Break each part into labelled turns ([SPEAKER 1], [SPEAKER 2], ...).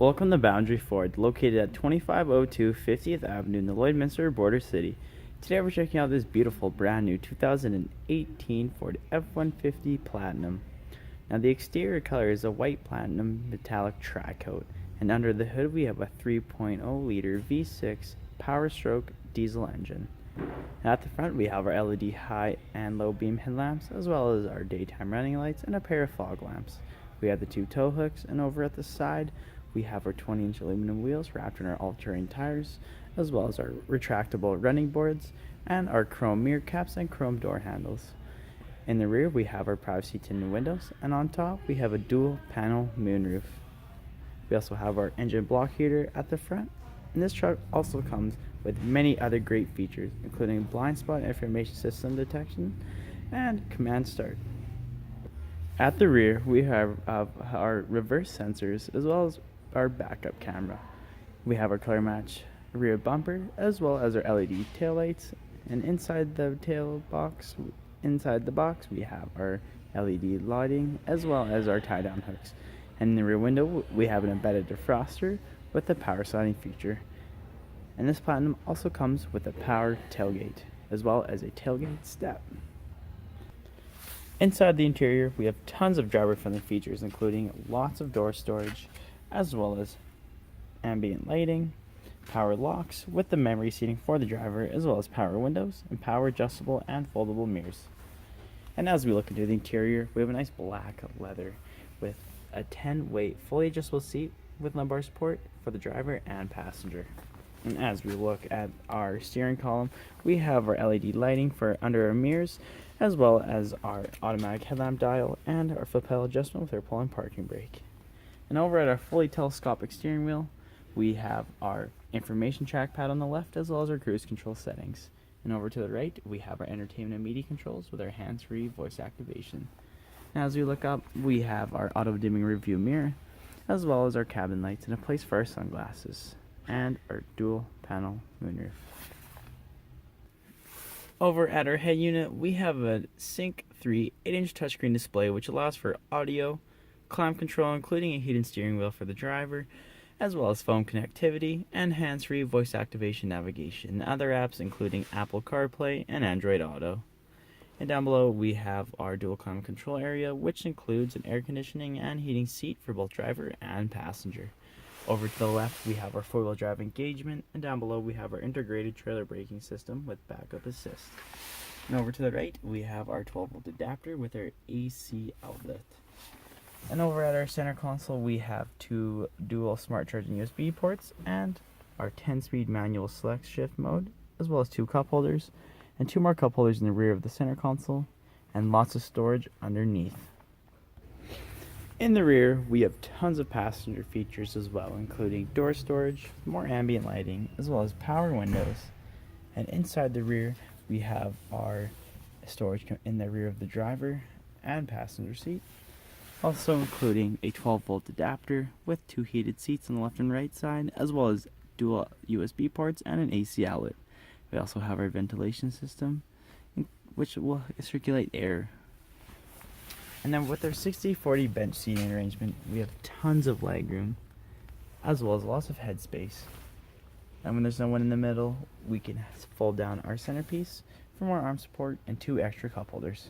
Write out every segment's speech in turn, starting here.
[SPEAKER 1] Welcome to Boundary Ford, located at 2502 50th Avenue in the Lloydminster Border City. Today we're checking out this beautiful brand new 2018 Ford F-150 Platinum. Now the exterior color is a white platinum metallic tri-coat, and under the hood we have a 3.0 liter V6 power stroke diesel engine. Now at the front we have our LED high and low beam headlamps, as well as our daytime running lights and a pair of fog lamps. We have the two tow hooks, and over at the side we have our 20-inch aluminum wheels wrapped in our all-terrain tires, as well as our retractable running boards and our chrome mirror caps and chrome door handles. In the rear we have our privacy tinted windows, and on top we have a dual panel moonroof. We also have our engine block heater at the front, and this truck also comes with many other great features, including blind spot information system detection and command start. At the rear we have our reverse sensors, as well as our backup camera. We have our color match rear bumper, as well as our LED taillights, and inside the box we have our LED lighting, as well as our tie-down hooks. And in the rear window we have an embedded defroster with a power sliding feature. And this Platinum also comes with a power tailgate, as well as a tailgate step. Inside the interior we have tons of driver-friendly features, including lots of door storage, as well as ambient lighting, power locks with the memory seating for the driver, as well as power windows and power adjustable and foldable mirrors. And as we look into the interior, we have a nice black leather with a 10-weight fully adjustable seat with lumbar support for the driver and passenger. And as we look at our steering column, we have our LED lighting for under our mirrors, as well as our automatic headlamp dial and our foot pedal adjustment with our pull and parking brake. And over at our fully telescopic steering wheel, we have our information trackpad on the left, as well as our cruise control settings. And over to the right, we have our entertainment and media controls with our hands-free voice activation. Now as we look up, we have our auto-dimming rearview mirror, as well as our cabin lights and a place for our sunglasses, and our dual panel moonroof. Over at our head unit, we have a Sync 3 8-inch touchscreen display, which allows for audio, climate control, including a heated steering wheel for the driver, as well as phone connectivity and hands-free voice activation navigation, and other apps including Apple CarPlay and Android Auto. And down below we have our dual climate control area, which includes an air conditioning and heating seat for both driver and passenger. Over to the left we have our four-wheel drive engagement, and down below we have our integrated trailer braking system with backup assist. And over to the right we have our 12-volt adapter with our AC outlet. And over at our center console we have two dual smart charging USB ports and our 10-speed manual select shift mode, as well as two cup holders and two more cup holders in the rear of the center console, and lots of storage underneath. In the rear we have tons of passenger features as well, including door storage, more ambient lighting, as well as power windows. And inside the rear we have our storage in the rear of the driver and passenger seat, also including a 12-volt adapter with two heated seats on the left and right side, as well as dual USB ports and an AC outlet. We also have our ventilation system, which will circulate air. And then with our 60/40 bench seating arrangement, we have tons of legroom, as well as lots of headspace. And when there's no one in the middle, we can fold down our centerpiece for more arm support and two extra cup holders.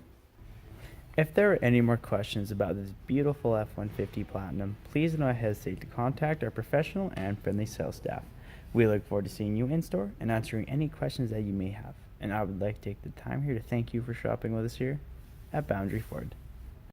[SPEAKER 1] If there are any more questions about this beautiful F-150 Platinum, please do not hesitate to contact our professional and friendly sales staff. We look forward to seeing you in store and answering any questions that you may have. And I would like to take the time here to thank you for shopping with us here at Boundary Ford.